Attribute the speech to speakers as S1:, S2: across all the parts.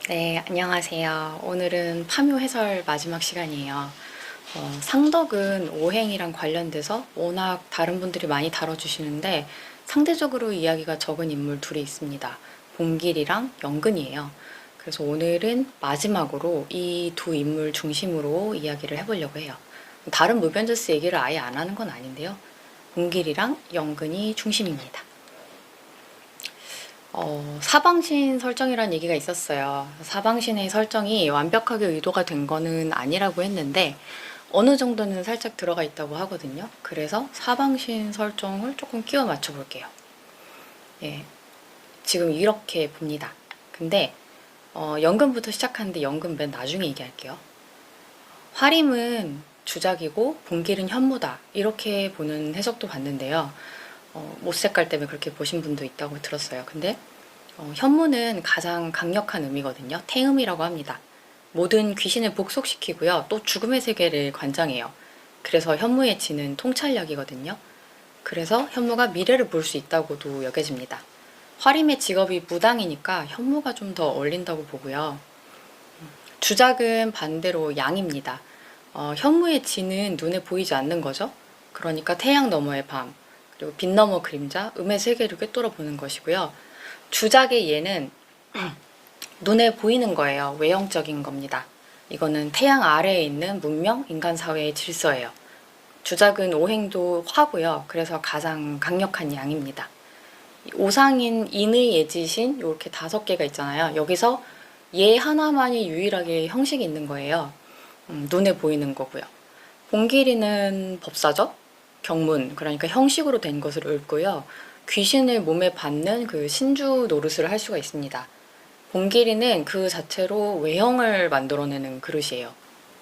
S1: 네, 안녕하세요. 오늘은 파묘 해설 마지막 시간이에요. 상덕은 오행이랑 관련돼서 워낙 다른 분들이 많이 다뤄주시는데 상대적으로 이야기가 적은 인물 둘이 있습니다. 봉길이랑 영근이에요. 그래서 오늘은 마지막으로 이 두 인물 중심으로 이야기를 해보려고 해요. 다른 무변저스 얘기를 아예 안 하는 건 아닌데요. 봉길이랑 영근이 중심입니다. 사방신 설정이라는 얘기가 있었어요. 사방신의 설정이 완벽하게 의도가 된 거는 아니라고 했는데 어느 정도는 살짝 들어가 있다고 하거든요. 그래서 사방신 설정을 조금 끼워 맞춰 볼게요. 예, 지금 이렇게 봅니다. 근데 연금부터 시작하는데 연금 맨 나중에 얘기할게요. 화림은 주작이고 본길은 현무다 이렇게 보는 해석도 봤는데요. 못색깔 때문에 그렇게 보신 분도 있다고 들었어요. 근데 현무는 가장 강력한 의미거든요. 태음이라고 합니다. 모든 귀신을 복속시키고요. 또 죽음의 세계를 관장해요. 그래서 현무의 지는 통찰력이거든요. 그래서 현무가 미래를 볼 수 있다고도 여겨집니다. 화림의 직업이 무당이니까 현무가 좀 더 어울린다고 보고요. 주작은 반대로 양입니다. 현무의 지는 눈에 보이지 않는 거죠. 그러니까 태양 너머의 밤, 그리고 빛 너머 그림자, 음의 세계를 꿰뚫어 보는 것이고요. 주작의 예는 눈에 보이는 거예요. 외형적인 겁니다. 이거는 태양 아래에 있는 문명, 인간 사회의 질서예요. 주작은 오행도 화고요. 그래서 가장 강력한 양입니다. 오상인, 인의, 예지신 이렇게 5개가 있잖아요. 여기서 예 하나만이 유일하게 형식이 있는 거예요. 눈에 보이는 거고요. 봉길이는 법사죠. 경문, 그러니까 형식으로 된 것을 읊고요. 귀신을 몸에 받는 그 신주 노릇을 할 수가 있습니다. 봉길이는 그 자체로 외형을 만들어내는 그릇이에요.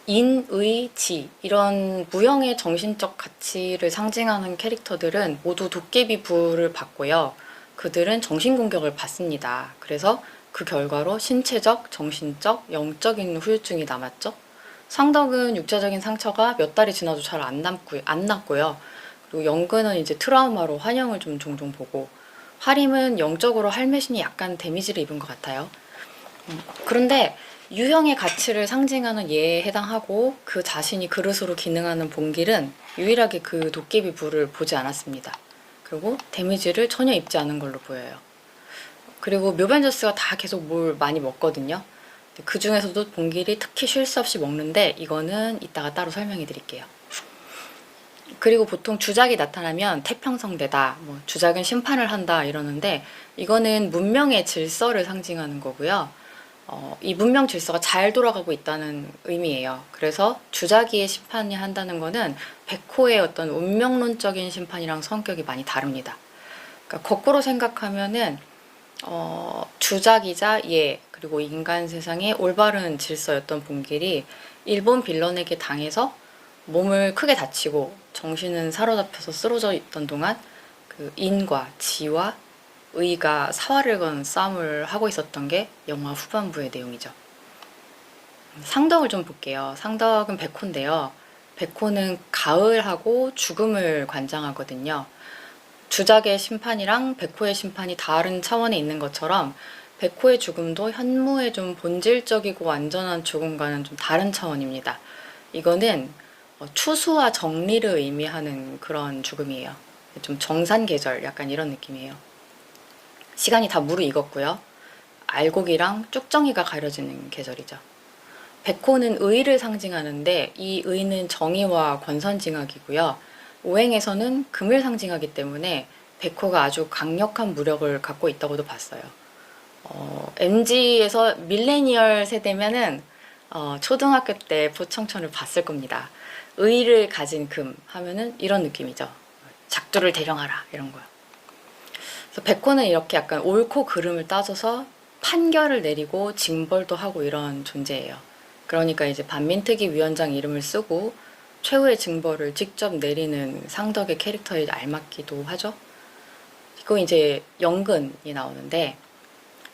S1: 인, 의, 지 이런 무형의 정신적 가치를 상징하는 캐릭터들은 모두 도깨비 부를 받고요. 그들은 정신공격을 받습니다. 그래서 그 결과로 신체적, 정신적, 영적인 후유증이 남았죠. 상덕은 육체적인 상처가 몇 달이 지나도 잘 안 낫고요. 그리고 영근은 이제 트라우마로 환영을 좀 종종 보고, 하림은 영적으로 할매신이 약간 데미지를 입은 것 같아요. 그런데 유형의 가치를 상징하는 예에 해당하고 그 자신이 그릇으로 기능하는 봉길은 유일하게 그 도깨비 부를 보지 않았습니다. 그리고 데미지를 전혀 입지 않은 걸로 보여요. 그리고 묘변저스가 다 계속 뭘 많이 먹거든요. 그 중에서도 봉길이 특히 쉴 새 없이 먹는데 이거는 이따가 따로 설명해 드릴게요. 그리고 보통 주작이 나타나면 태평성대다, 뭐 주작은 심판을 한다 이러는데 이거는 문명의 질서를 상징하는 거고요. 이 문명 질서가 잘 돌아가고 있다는 의미예요. 그래서 주자기의 심판이 한다는 거는 백호의 어떤 운명론적인 심판이랑 성격이 많이 다릅니다. 그러니까 거꾸로 생각하면은 주작이자 예 그리고 인간 세상의 올바른 질서였던 봉길이 일본 빌런에게 당해서 몸을 크게 다치고 정신은 사로잡혀서 쓰러져 있던 동안 그 인과 지와 의가 사활을 건 싸움을 하고 있었던 게 영화 후반부의 내용이죠. 상덕을 좀 볼게요. 상덕은 백호인데요. 백호는 가을하고 죽음을 관장하거든요. 주작의 심판이랑 백호의 심판이 다른 차원에 있는 것처럼 백호의 죽음도 현무의 좀 본질적이고 완전한 죽음과는 좀 다른 차원입니다. 이거는 추수와 정리를 의미하는 그런 죽음이에요. 좀 정산계절 약간 이런 느낌이에요. 시간이 다 무르익었고요. 알곡이랑 쭉정이가 가려지는 계절이죠. 백호는 의를 상징하는데 이 의는 정의와 권선징악이고요. 오행에서는 금을 상징하기 때문에 백호가 아주 강력한 무력을 갖고 있다고도 봤어요. MG에서 밀레니얼 세대면은 초등학교 때 포청천을 봤을 겁니다. 의를 가진 금 하면은 이런 느낌이죠. 작두를 대령하라 이런 거요. 그래서 백호는 이렇게 약간 옳고 그름을 따져서 판결을 내리고 징벌도 하고 이런 존재예요. 그러니까 이제 반민특위 위원장 이름을 쓰고 최후의 징벌을 직접 내리는 상덕의 캐릭터에 알맞기도 하죠. 그리고 이제 영근이 나오는데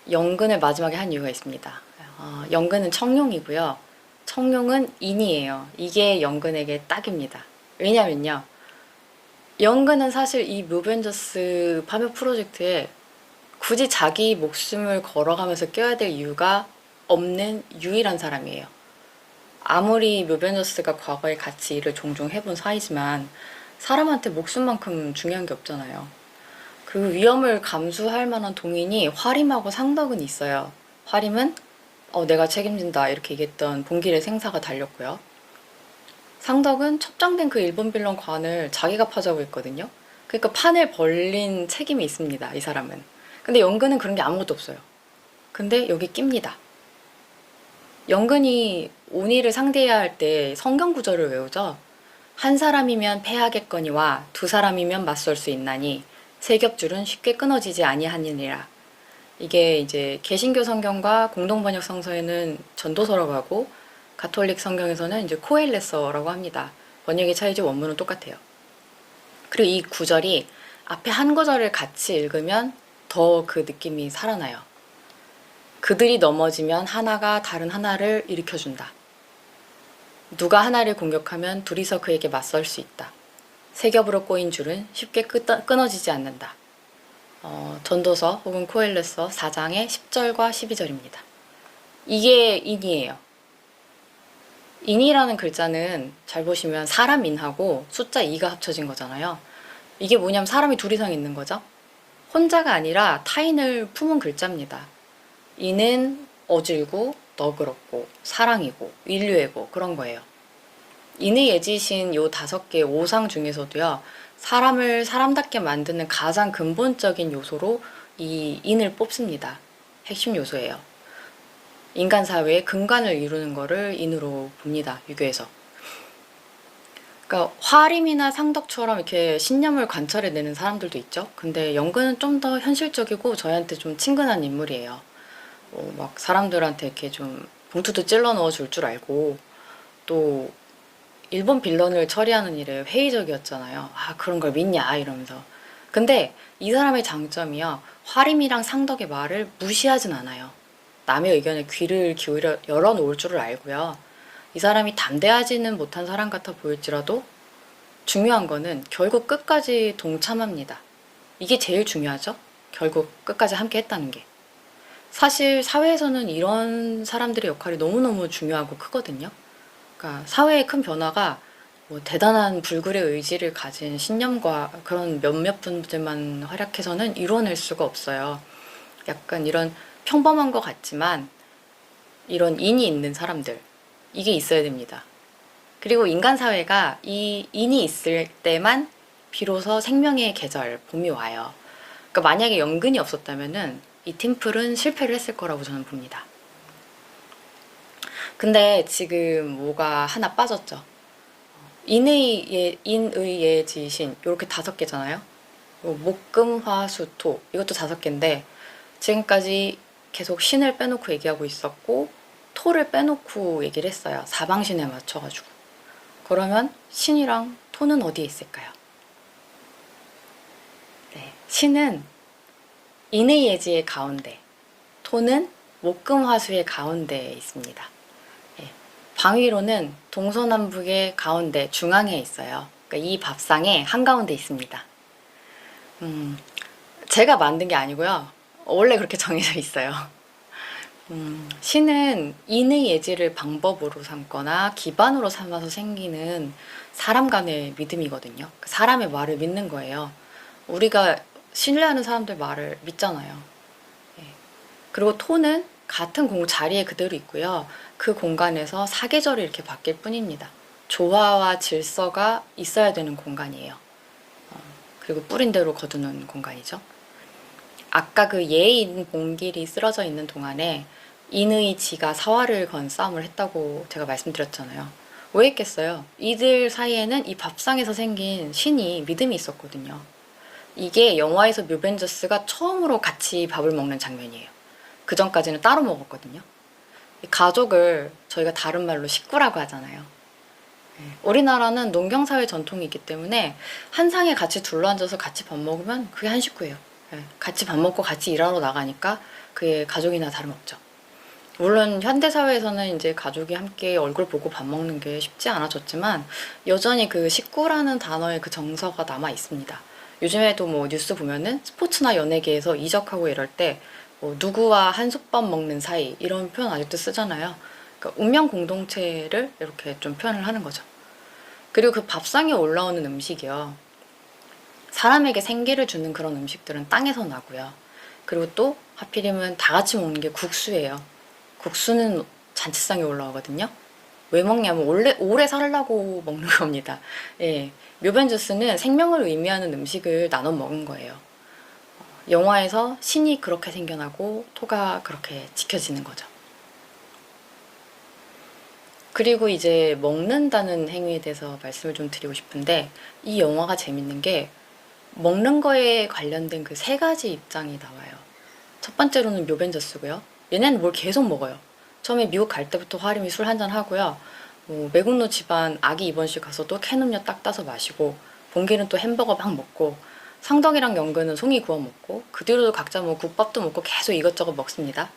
S1: 영근을 마지막에 한 이유가 있습니다. 영근은 청룡이고요. 청룡은 인이에요. 이게 영근에게 딱입니다. 왜냐면요. 영근은 사실 이 묘벤져스 파묘 프로젝트에 굳이 자기 목숨을 걸어가면서 껴야 될 이유가 없는 유일한 사람이에요. 아무리 묘벤져스가 과거에 같이 일을 종종 해본 사이지만 사람한테 목숨만큼 중요한 게 없잖아요. 그 위험을 감수할 만한 동인이 화림하고 상덕은 있어요. 화림은 내가 책임진다 이렇게 얘기했던 봉길의 생사가 달렸고요. 상덕은 첩장된 그 일본 빌런 관을 자기가 파자고 했거든요. 그러니까 판을 벌린 책임이 있습니다, 이 사람은. 근데 연근은 그런 게 아무것도 없어요. 근데 여기 낍니다. 연근이 온이를 상대해야 할 때 성경 구절을 외우죠. 한 사람이면 패하겠거니와 두 사람이면 맞설 수 있나니 세 겹줄은 쉽게 끊어지지 아니하니라. 이게 이제 개신교 성경과 공동번역 성서에는 전도서라고 하고 가톨릭 성경에서는 이제 코엘레서라고 합니다. 번역의 차이지 원문은 똑같아요. 그리고 이 구절이 앞에 한 구절을 같이 읽으면 더 그 느낌이 살아나요. 그들이 넘어지면 하나가 다른 하나를 일으켜준다. 누가 하나를 공격하면 둘이서 그에게 맞설 수 있다. 세 겹으로 꼬인 줄은 쉽게 끊어지지 않는다. 전도서 혹은 코엘레서 4장의 10절과 12절입니다. 이게 인이에요. 인이라는 글자는 잘 보시면 사람 인하고 숫자 2가 합쳐진 거잖아요. 이게 뭐냐면 사람이 둘 이상 있는 거죠. 혼자가 아니라 타인을 품은 글자입니다. 이는 어질고 너그럽고 사랑이고 인류애고 그런 거예요. 인의 예지신 요 5개의 오상 중에서도요. 사람을 사람답게 만드는 가장 근본적인 요소로 이 인을 뽑습니다. 핵심 요소예요. 인간 사회의 근간을 이루는 거를 인으로 봅니다. 유교에서. 그러니까 화림이나 상덕처럼 이렇게 신념을 관철해내는 사람들도 있죠. 근데 연근은 좀 더 현실적이고 저희한테 좀 친근한 인물이에요. 막 사람들한테 이렇게 좀 봉투도 찔러 넣어 줄 줄 알고 또 일본 빌런을 처리하는 일에 회의적이었잖아요. 그런 걸 믿냐 이러면서. 근데 이 사람의 장점이요. 화림이랑 상덕의 말을 무시하진 않아요. 남의 의견에 귀를 기울여 열어놓을 줄을 알고요. 이 사람이 담대하지는 못한 사람 같아 보일지라도 중요한 거는 결국 끝까지 동참합니다. 이게 제일 중요하죠. 결국 끝까지 함께 했다는 게. 사실 사회에서는 이런 사람들의 역할이 너무너무 중요하고 크거든요. 그러니까 사회의 큰 변화가 뭐 대단한 불굴의 의지를 가진 신념과 그런 몇몇 분들만 활약해서는 이뤄낼 수가 없어요. 약간 이런 평범한 것 같지만 이런 인이 있는 사람들, 이게 있어야 됩니다. 그리고 인간 사회가 이 인이 있을 때만 비로소 생명의 계절, 봄이 와요. 그러니까 만약에 연근이 없었다면은 이 팀플은 실패를 했을 거라고 저는 봅니다. 근데 지금 뭐가 하나 빠졌죠. 인의 예지신 이렇게 5개잖아요. 목금화수토 이것도 5개인데 지금까지 계속 신을 빼놓고 얘기하고 있었고 토를 빼놓고 얘기를 했어요. 사방신에 맞춰가지고. 그러면 신이랑 토는 어디에 있을까요? 네, 신은 인의 예지의 가운데, 토는 목금화수의 가운데에 있습니다. 네, 방위로는 동서남북의 가운데 중앙에 있어요. 그러니까 이 밥상의 한가운데 있습니다. 제가 만든 게 아니고요. 원래 그렇게 정해져 있어요. 신은 인의 예지를 방법으로 삼거나 기반으로 삼아서 생기는 사람 간의 믿음이거든요. 사람의 말을 믿는 거예요. 우리가 신뢰하는 사람들 말을 믿잖아요. 예. 그리고 토는 같은 자리에 그대로 있고요. 그 공간에서 사계절이 이렇게 바뀔 뿐입니다. 조화와 질서가 있어야 되는 공간이에요. 그리고 뿌린 대로 거두는 공간이죠. 아까 그 예인 봉길이 쓰러져 있는 동안에 인의 지가 사활을 건 싸움을 했다고 제가 말씀드렸잖아요. 왜 했겠어요? 이들 사이에는 이 밥상에서 생긴 신이 믿음이 있었거든요. 이게 영화에서 묘벤져스가 처음으로 같이 밥을 먹는 장면이에요. 그 전까지는 따로 먹었거든요. 가족을 저희가 다른 말로 식구라고 하잖아요. 우리나라는 농경사회 전통이 있기 때문에 한 상에 같이 둘러앉아서 같이 밥 먹으면 그게 한 식구예요. 같이 밥 먹고 같이 일하러 나가니까 그게 가족이나 다름없죠. 물론 현대사회에서는 이제 가족이 함께 얼굴 보고 밥 먹는 게 쉽지 않아졌지만 여전히 그 식구라는 단어의 그 정서가 남아 있습니다. 요즘에도 뭐 뉴스 보면은 스포츠나 연예계에서 이적하고 이럴 때 뭐 누구와 한솥밥 먹는 사이 이런 표현 아직도 쓰잖아요. 그러니까 운명 공동체를 이렇게 좀 표현을 하는 거죠. 그리고 그 밥상에 올라오는 음식이요. 사람에게 생기를 주는 그런 음식들은 땅에서 나고요. 그리고 또 하필이면 다 같이 먹는 게 국수예요. 국수는 잔치상에 올라오거든요. 왜 먹냐면 오래 살려고 먹는 겁니다. 예, 묘변주스는 생명을 의미하는 음식을 나눠 먹은 거예요. 영화에서 신이 그렇게 생겨나고 토가 그렇게 지켜지는 거죠. 그리고 이제 먹는다는 행위에 대해서 말씀을 좀 드리고 싶은데, 이 영화가 재밌는 게 먹는 거에 관련된 그 세 가지 입장이 나와요. 첫 번째로는 묘벤져스고요. 얘네는 뭘 계속 먹어요. 처음에 미국 갈 때부터 화림이 술 한잔 하고요. 뭐 매국노 집안 아기 입원실 가서도 캔 음료 딱 따서 마시고, 봉기는 또 햄버거 막 먹고, 상덕이랑 영근은 송이 구워 먹고, 그 뒤로도 각자 뭐 국밥도 먹고 계속 이것저것 먹습니다.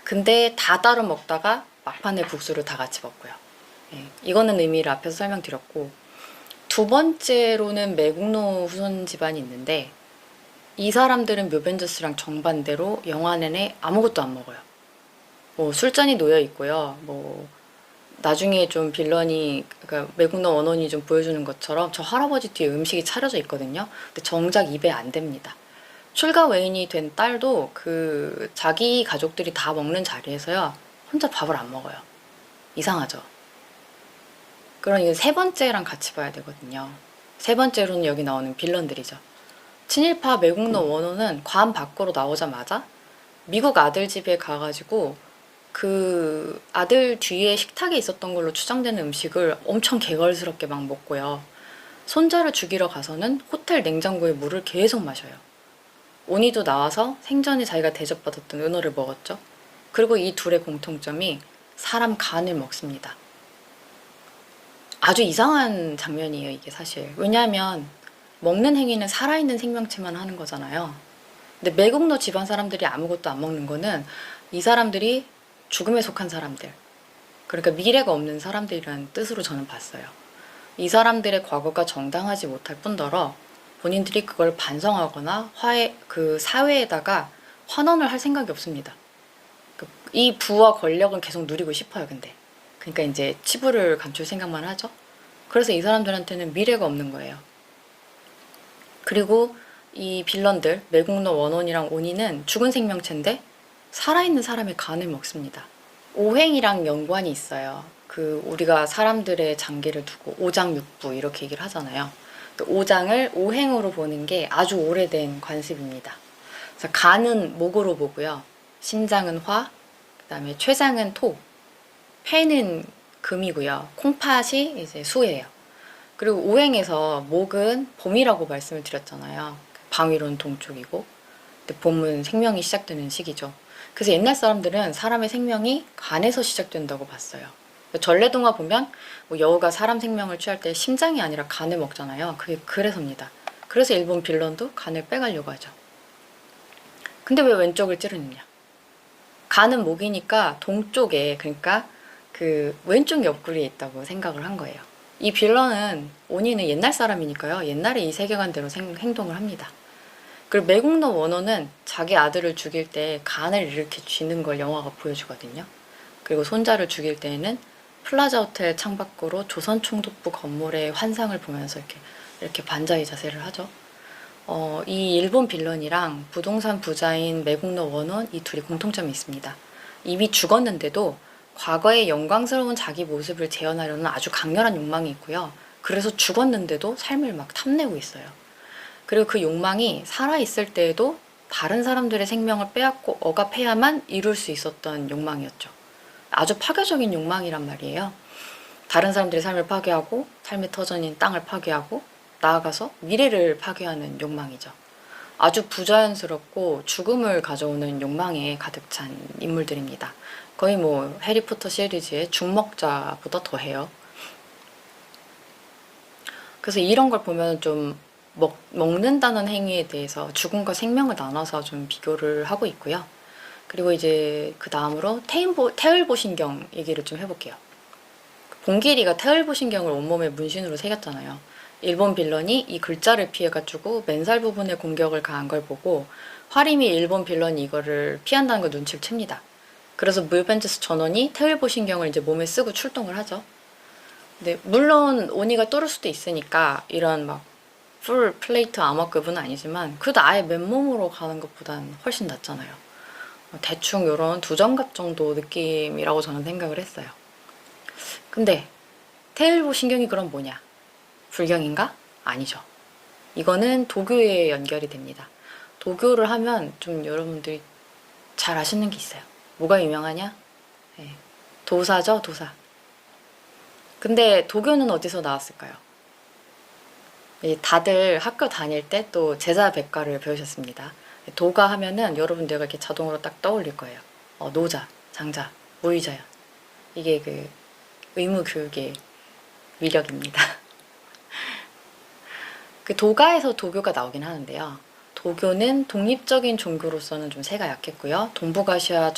S1: 근데 다 따로 먹다가 막판에 국수를 다 같이 먹고요. 예, 이거는 의미를 앞에서 설명드렸고, 두 번째로는 매국노 후손 집안이 있는데, 이 사람들은 묘벤져스랑 정반대로 영화 내내 아무것도 안 먹어요. 뭐 술잔이 놓여 있고요. 뭐 나중에 좀 빌런이, 그러니까 매국노 원원이 좀 보여주는 것처럼 저 할아버지 뒤에 음식이 차려져 있거든요. 근데 정작 입에 안 댑니다. 출가 외인이 된 딸도 그 자기 가족들이 다 먹는 자리에서요, 혼자 밥을 안 먹어요. 이상하죠. 그러니까 세 번째랑 같이 봐야 되거든요. 세 번째로는 여기 나오는 빌런들이죠. 친일파 매국노 원호는 관 밖으로 나오자마자 미국 아들 집에 가가지고 그 아들 뒤에 식탁에 있었던 걸로 추정되는 음식을 엄청 개걸스럽게 막 먹고요. 손자를 죽이러 가서는 호텔 냉장고에 물을 계속 마셔요. 오니도 나와서 생전에 자기가 대접받았던 은어를 먹었죠. 그리고 이 둘의 공통점이 사람 간을 먹습니다. 아주 이상한 장면이에요, 이게 사실. 왜냐하면 먹는 행위는 살아있는 생명체만 하는 거잖아요. 근데 매국노 집안 사람들이 아무것도 안 먹는 거는 이 사람들이 죽음에 속한 사람들, 그러니까 미래가 없는 사람들이라는 뜻으로 저는 봤어요. 이 사람들의 과거가 정당하지 못할 뿐더러 본인들이 그걸 반성하거나 그 사회에다가 환원을 할 생각이 없습니다. 이 부와 권력은 계속 누리고 싶어요, 근데. 그러니까 이제 치부를 감출 생각만 하죠. 그래서 이 사람들한테는 미래가 없는 거예요. 그리고 이 빌런들, 매국노 원원이랑 오니는 죽은 생명체인데 살아있는 사람의 간을 먹습니다. 오행이랑 연관이 있어요. 그 우리가 사람들의 장기를 두고 오장육부 이렇게 얘기를 하잖아요. 오장을 오행으로 보는 게 아주 오래된 관습입니다. 그래서 간은 목으로 보고요. 신장은 화, 그다음에 췌장은 토, 폐는 금이고요. 콩팥이 이제 수예요. 그리고 오행에서 목은 봄이라고 말씀을 드렸잖아요. 방위로는 동쪽이고, 근데 봄은 생명이 시작되는 시기죠. 그래서 옛날 사람들은 사람의 생명이 간에서 시작된다고 봤어요. 전래동화 보면 뭐 여우가 사람 생명을 취할 때 심장이 아니라 간을 먹잖아요. 그게 그래서입니다. 그래서 일본 빌런도 간을 빼가려고 하죠. 근데 왜 왼쪽을 찌르느냐? 간은 목이니까 동쪽에, 그러니까 그 왼쪽 옆구리에 있다고 생각을 한 거예요. 이 빌런은, 오니는 옛날 사람이니까요. 옛날에 이 세계관대로 행동을 합니다. 그리고 매국노 원호는 자기 아들을 죽일 때 간을 이렇게 쥐는 걸 영화가 보여주거든요. 그리고 손자를 죽일 때에는 플라자 호텔 창밖으로 조선총독부 건물의 환상을 보면서 이렇게 반자의 자세를 하죠. 이 일본 빌런이랑 부동산 부자인 매국노 원혼, 이 둘이 공통점이 있습니다. 이미 죽었는데도 과거의 영광스러운 자기 모습을 재현하려는 아주 강렬한 욕망이 있고요. 그래서 죽었는데도 삶을 막 탐내고 있어요. 그리고 그 욕망이 살아있을 때에도 다른 사람들의 생명을 빼앗고 억압해야만 이룰 수 있었던 욕망이었죠. 아주 파괴적인 욕망이란 말이에요. 다른 사람들의 삶을 파괴하고, 삶의 터전인 땅을 파괴하고, 나아가서 미래를 파괴하는 욕망이죠. 아주 부자연스럽고 죽음을 가져오는 욕망에 가득 찬 인물들입니다. 거의 뭐 해리포터 시리즈의 죽먹자보다 더해요. 그래서 이런 걸 보면 좀 먹는다는 행위에 대해서 죽음과 생명을 나눠서 좀 비교를 하고 있고요. 그리고 이제 그 다음으로 태을보신경 얘기를 좀 해볼게요. 봉길이가 태을보신경을 온몸에 문신으로 새겼잖아요. 일본 빌런이 이 글자를 피해가지고 맨살 부분에 공격을 가한 걸 보고 화림이 일본 빌런이 이거를 피한다는 걸 눈치를 챕니다. 그래서 뮤벤져스 전원이 태울보신경을 이제 몸에 쓰고 출동을 하죠. 근데 물론 오니가 뚫을 수도 있으니까 이런 막 풀 플레이트 아머급은 아니지만 그래도 아예 맨몸으로 가는 것보단 훨씬 낫잖아요. 대충 이런 두정갑 정도 느낌이라고 저는 생각을 했어요. 근데 태울보신경이 그럼 뭐냐? 불경인가? 아니죠. 이거는 도교에 연결이 됩니다. 도교를 하면 좀 여러분들이 잘 아시는 게 있어요. 뭐가 유명하냐? 네. 도사죠, 도사. 근데 도교는 어디서 나왔을까요? 다들 학교 다닐 때 또 제자백과를 배우셨습니다. 도가 하면은 여러분들과 이렇게 자동으로 딱 떠올릴 거예요. 노자, 장자, 무의자연. 이게 그 의무교육의 위력입니다. 그 도가에서 도교가 나오긴 하는데요. 도교는 독립적인 종교로서는 좀 세가 약했고요. 동북아시아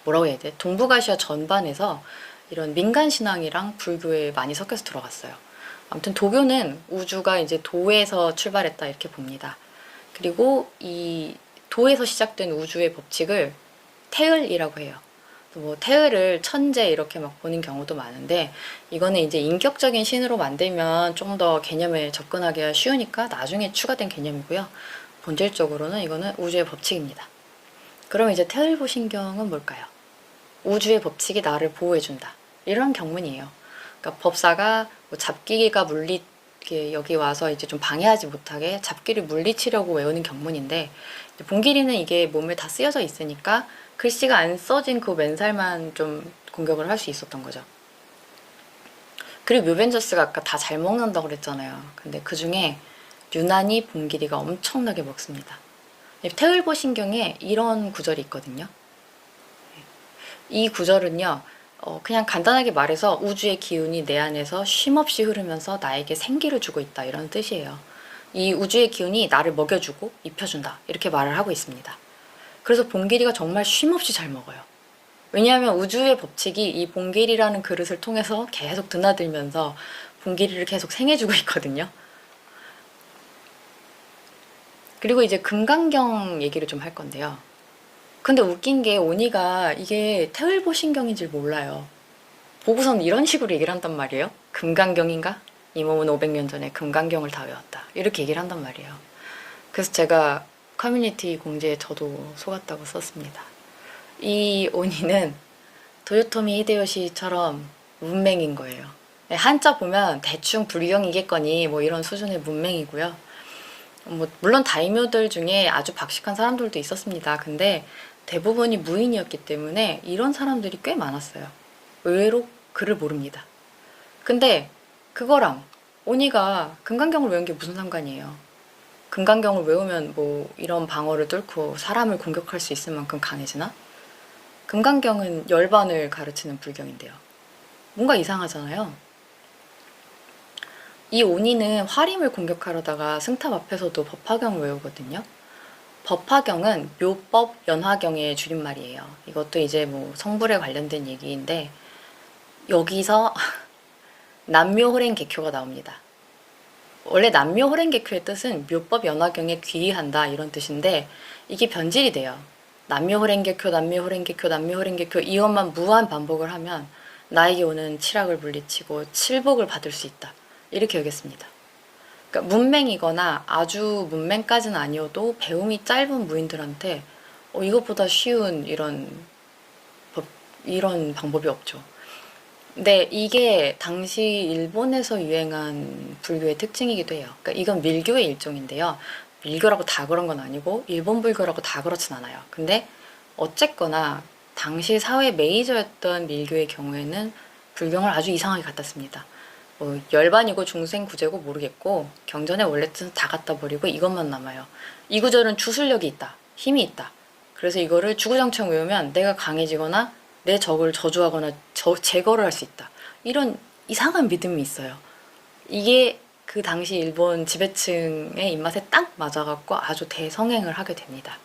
S1: 뭐라고 해야 돼? 동북아시아 전반에서 이런 민간 신앙이랑 불교에 많이 섞여서 들어갔어요. 아무튼 도교는 우주가 이제 도에서 출발했다 이렇게 봅니다. 그리고 이 도에서 시작된 우주의 법칙을 태을이라고 해요. 뭐 태을을 천재 이렇게 막 보는 경우도 많은데 이거는 이제 인격적인 신으로 만들면 좀 더 개념에 접근하기가 쉬우니까 나중에 추가된 개념이고요. 본질적으로는 이거는 우주의 법칙입니다. 그럼 이제 태을보신경은 뭘까요? 우주의 법칙이 나를 보호해준다. 이런 경문이에요. 그러니까 법사가 뭐 잡기가 여기 와서 이제 좀 방해하지 못하게 잡기를 물리치려고 외우는 경문인데 본길이는 이게 몸에 다 쓰여져 있으니까 글씨가 안 써진 그 맨살만 좀 공격을 할 수 있었던 거죠. 그리고 뮤벤져스가 아까 다 잘 먹는다고 그랬잖아요. 근데 그 중에 유난히 본길이가 엄청나게 먹습니다. 태을보신경에 이런 구절이 있거든요. 이 구절은요, 그냥 간단하게 말해서 우주의 기운이 내 안에서 쉼없이 흐르면서 나에게 생기를 주고 있다 이런 뜻이에요. 이 우주의 기운이 나를 먹여주고 입혀준다 이렇게 말을 하고 있습니다. 그래서 본길이가 정말 쉼없이 잘 먹어요. 왜냐하면 우주의 법칙이 이 본길이라는 그릇을 통해서 계속 드나들면서 본길이를 계속 생해주고 있거든요. 그리고 이제 금강경 얘기를 좀 할 건데요. 근데 웃긴 게 오니가 이게 태을보신경인지 몰라요. 보고선 이런 식으로 얘기를 한단 말이에요. 금강경인가? 이 몸은 500년 전에 금강경을 다 외웠다. 이렇게 얘기를 한단 말이에요. 그래서 제가 커뮤니티 공지에 저도 속았다고 썼습니다. 이 오니는 도요토미 히데요시처럼 문맹인 거예요. 한자 보면 대충 불경이겠거니 뭐 이런 수준의 문맹이고요. 뭐 물론 다이묘들 중에 아주 박식한 사람들도 있었습니다. 근데 대부분이 무인이었기 때문에 이런 사람들이 꽤 많았어요. 의외로 글을 모릅니다. 근데 그거랑 오니가 금강경을 외운 게 무슨 상관이에요? 금강경을 외우면 뭐 이런 방어를 뚫고 사람을 공격할 수 있을 만큼 강해지나? 금강경은 열반을 가르치는 불경인데요. 뭔가 이상하잖아요. 이 오니는 화림을 공격하려다가 승탑 앞에서도 법화경을 외우거든요. 법화경은 묘법 연화경의 줄임말이에요. 이것도 이제 뭐 성불에 관련된 얘기인데 여기서 남묘호랭개쿄가 나옵니다. 원래 남묘호랭개쿄의 뜻은 묘법 연화경에 귀의한다 이런 뜻인데 이게 변질이 돼요. 남묘호랭개쿄, 남묘호랭개쿄, 남묘호랭개쿄 이것만 무한 반복을 하면 나에게 오는 치락을 물리치고 칠복을 받을 수 있다. 이렇게 여겼습니다. 그러니까 문맹이거나 아주 문맹까지는 아니어도 배움이 짧은 무인들한테 이것보다 쉬운 이런 방법이 없죠. 근데 이게 당시 일본에서 유행한 불교의 특징이기도 해요. 그러니까 이건 밀교의 일종인데요. 밀교라고 다 그런 건 아니고 일본 불교라고 다 그렇진 않아요. 근데 어쨌거나 당시 사회 메이저였던 밀교의 경우에는 불경을 아주 이상하게 갖다 씁니다. 뭐 열반이고 중생구제고 모르겠고 경전의 원래 뜻은 다 갖다 버리고 이것만 남아요. 이 구절은 주술력이 있다. 힘이 있다. 그래서 이거를 주구장창 외우면 내가 강해지거나 내 적을 저주하거나 제거를 할 수 있다. 이런 이상한 믿음이 있어요. 이게 그 당시 일본 지배층의 입맛에 딱 맞아갖고 아주 대성행을 하게 됩니다.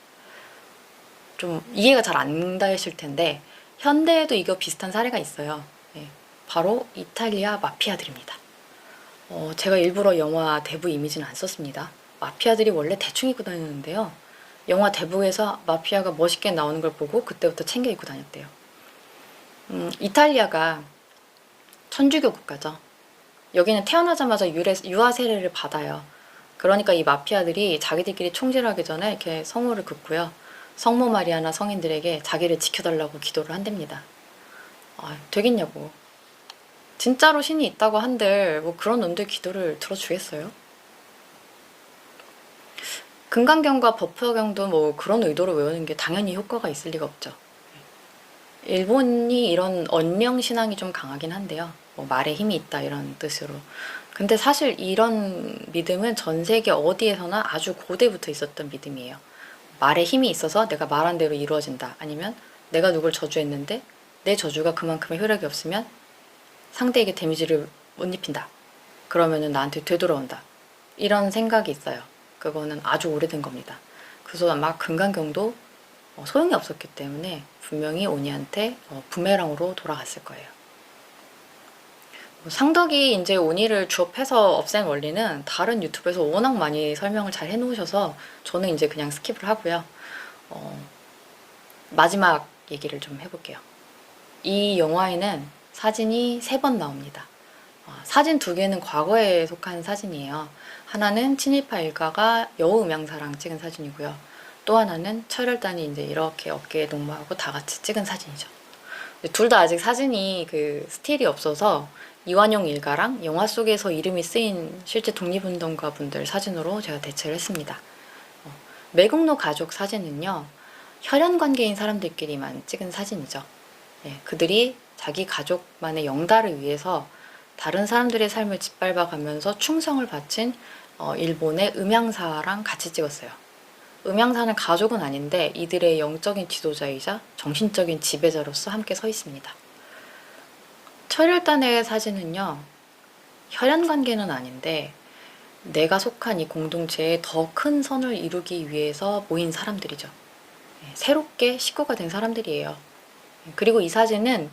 S1: 좀 이해가 잘 안 되실 텐데 현대에도 이거 비슷한 사례가 있어요. 예. 바로 이탈리아 마피아들입니다. 제가 일부러 영화 대부 이미지는 안 썼습니다. 마피아들이 원래 대충 입고 다니는데요. 영화 대부에서 마피아가 멋있게 나오는 걸 보고 그때부터 챙겨 입고 다녔대요. 이탈리아가 천주교 국가죠. 여기는 태어나자마자 유아 세례를 받아요. 그러니까 이 마피아들이 자기들끼리 총질하기 전에 이렇게 성모를 긋고요. 성모 마리아나 성인들에게 자기를 지켜달라고 기도를 한답니다. 되겠냐고. 진짜로 신이 있다고 한들 뭐 그런 놈들 기도를 들어주겠어요? 금강경과 법화경도 뭐 그런 의도로 외우는 게 당연히 효과가 있을 리가 없죠. 일본이 이런 언령 신앙이 좀 강하긴 한데요. 뭐 말에 힘이 있다 이런 뜻으로. 근데 사실 이런 믿음은 전 세계 어디에서나 아주 고대부터 있었던 믿음이에요. 말에 힘이 있어서 내가 말한 대로 이루어진다. 아니면 내가 누굴 저주했는데 내 저주가 그만큼의 효력이 없으면 상대에게 데미지를 못 입힌다. 그러면은 나한테 되돌아온다. 이런 생각이 있어요. 그거는 아주 오래된 겁니다. 그래서 아마 금강경도 소용이 없었기 때문에 분명히 오니한테 부메랑으로 돌아갔을 거예요. 상덕이 이제 오니를 주업해서 없앤 원리는 다른 유튜브에서 워낙 많이 설명을 잘 해놓으셔서 저는 이제 그냥 스킵을 하고요. 마지막 얘기를 좀 해볼게요. 이 영화에는 사진이 3번 나옵니다. 사진 2개는 과거에 속한 사진이에요. 하나는 친일파 일가가 여우음양사랑 찍은 사진이고요. 또 하나는 철혈단이 이제 이렇게 어깨에 농마하고 다 같이 찍은 사진이죠. 둘 다 아직 사진이 그 스틸이 없어서 이완용 일가랑 영화 속에서 이름이 쓰인 실제 독립운동가 분들 사진으로 제가 대체를 했습니다. 매국노 가족 사진은요, 혈연 관계인 사람들끼리만 찍은 사진이죠. 그들이 자기 가족만의 영달을 위해서 다른 사람들의 삶을 짓밟아가면서 충성을 바친 일본의 음양사랑 같이 찍었어요. 음양사는 가족은 아닌데 이들의 영적인 지도자이자 정신적인 지배자로서 함께 서 있습니다. 철혈단의 사진은요, 혈연관계는 아닌데 내가 속한 이 공동체에 더 큰 선을 이루기 위해서 모인 사람들이죠. 새롭게 식구가 된 사람들이에요. 그리고 이 사진은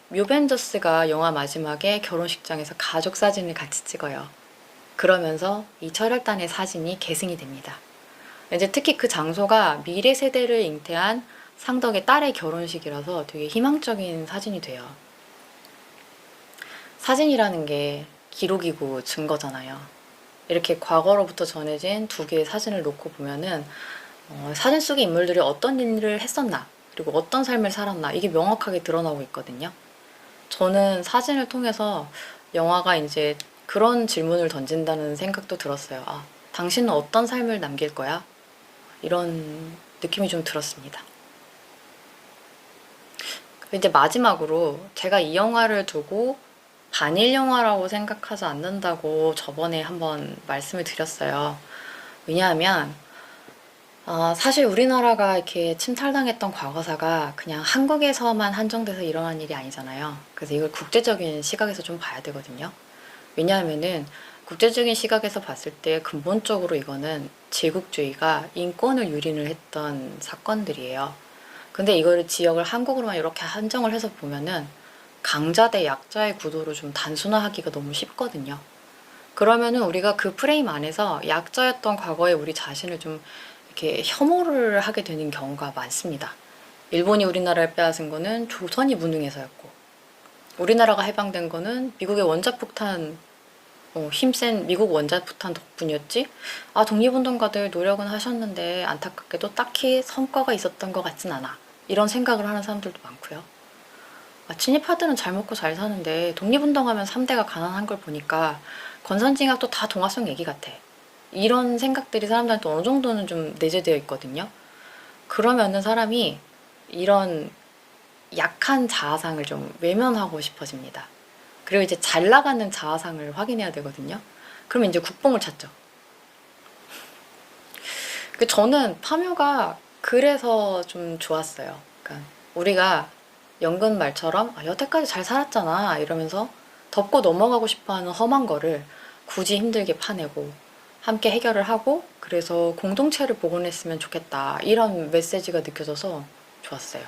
S1: 묘벤저스가 영화 마지막에 결혼식장에서 가족 사진을 같이 찍어요. 그러면서 이 철혈단의 사진이 계승이 됩니다. 이제 특히 그 장소가 미래 세대를 잉태한 상덕의 딸의 결혼식이라서 되게 희망적인 사진이 돼요. 사진이라는 게 기록이고 증거잖아요. 이렇게 과거로부터 전해진 2개의 사진을 놓고 보면은 사진 속의 인물들이 어떤 일을 했었나, 그리고 어떤 삶을 살았나, 이게 명확하게 드러나고 있거든요. 저는 사진을 통해서 영화가 이제 그런 질문을 던진다는 생각도 들었어요. 당신은 어떤 삶을 남길 거야? 이런 느낌이 좀 들었습니다. 이제 마지막으로 제가 이 영화를 두고 반일 영화라고 생각하지 않는다고 저번에 한번 말씀을 드렸어요. 왜냐하면 사실 우리나라가 이렇게 침탈당했던 과거사가 그냥 한국에서만 한정돼서 일어난 일이 아니잖아요. 그래서 이걸 국제적인 시각에서 좀 봐야 되거든요. 왜냐하면은 국제적인 시각에서 봤을 때 근본적으로 이거는 제국주의가 인권을 유린을 했던 사건들이에요. 근데 이거를 지역을 한국으로만 이렇게 한정을 해서 보면은 강자 대 약자의 구도로 좀 단순화하기가 너무 쉽거든요. 그러면은 우리가 그 프레임 안에서 약자였던 과거의 우리 자신을 좀 이렇게 혐오를 하게 되는 경우가 많습니다. 일본이 우리나라를 빼앗은 거는 조선이 무능해서였고, 우리나라가 해방된 거는 미국의 원자폭탄, 힘센 미국 원자폭탄 덕분이었지? 독립운동가들 노력은 하셨는데 안타깝게도 딱히 성과가 있었던 것 같진 않아. 이런 생각을 하는 사람들도 많고요. 친일파들은 잘 먹고 잘 사는데 독립운동하면 3대가 가난한 걸 보니까 권선징악도 다 동화성 얘기 같아. 이런 생각들이 사람들한테 어느 정도는 좀 내재되어 있거든요. 그러면은 사람이 이런 약한 자아상을 좀 외면하고 싶어집니다. 그리고 이제 잘 나가는 자아상을 확인해야 되거든요. 그러면 이제 국뽕을 찾죠. 저는 파묘가 그래서 좀 좋았어요. 그러니까 우리가 연근 말처럼 여태까지 잘 살았잖아 이러면서 덮고 넘어가고 싶어하는 험한 거를 굳이 힘들게 파내고 함께 해결을 하고, 그래서 공동체를 복원했으면 좋겠다 이런 메시지가 느껴져서 좋았어요.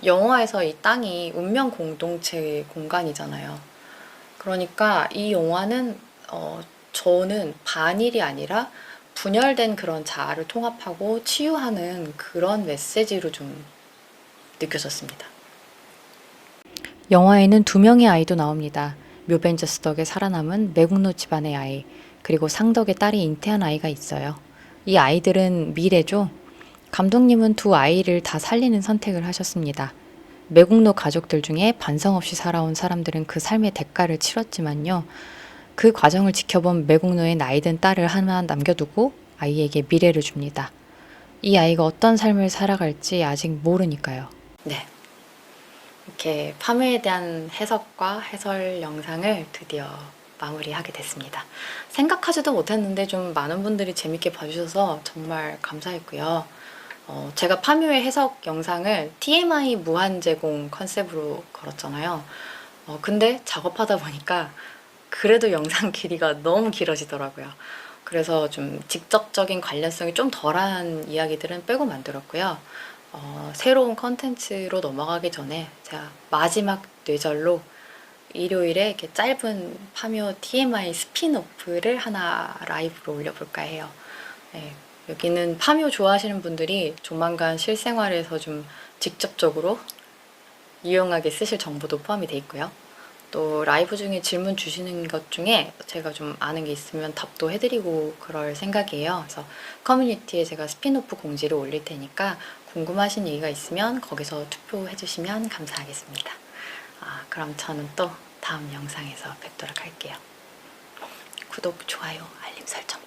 S1: 영화에서 이 땅이 운명 공동체 공간이잖아요. 그러니까 이 영화는 저는 반일이 아니라 분열된 그런 자아를 통합하고 치유하는 그런 메시지로 좀 느껴졌습니다. 영화에는 두 명의 아이도 나옵니다. 묘벤저스 덕에 살아남은 매국노 집안의 아이, 그리고 상덕의 딸이 잉태한 아이가 있어요. 이 아이들은 미래죠. 감독님은 두 아이를 다 살리는 선택을 하셨습니다. 매국노 가족들 중에 반성 없이 살아온 사람들은 그 삶의 대가를 치렀지만요. 그 과정을 지켜본 매국노의 나이든 딸을 하나 남겨두고 아이에게 미래를 줍니다. 이 아이가 어떤 삶을 살아갈지 아직 모르니까요. 네. 이렇게 파묘에 대한 해석과 해설 영상을 드디어 마무리하게 됐습니다. 생각하지도 못했는데 좀 많은 분들이 재밌게 봐주셔서 정말 감사했고요. 제가 파묘의 해석 영상을 TMI 무한 제공 컨셉으로 걸었잖아요. 근데 작업하다 보니까 그래도 영상 길이가 너무 길어지더라고요. 그래서 좀 직접적인 관련성이 좀 덜한 이야기들은 빼고 만들었고요. 새로운 컨텐츠로 넘어가기 전에 제가 마지막 뇌절로 일요일에 이렇게 짧은 파묘 TMI 스핀오프를 하나 라이브로 올려볼까 해요. 네, 여기는 파묘 좋아하시는 분들이 조만간 실생활에서 좀 직접적으로 유용하게 쓰실 정보도 포함이 돼 있고요. 또 라이브 중에 질문 주시는 것 중에 제가 좀 아는 게 있으면 답도 해드리고 그럴 생각이에요. 그래서 커뮤니티에 제가 스핀오프 공지를 올릴 테니까 궁금하신 얘기가 있으면 거기서 투표해주시면 감사하겠습니다. 그럼 저는 또 다음 영상에서 뵙도록 할게요. 구독, 좋아요, 알림 설정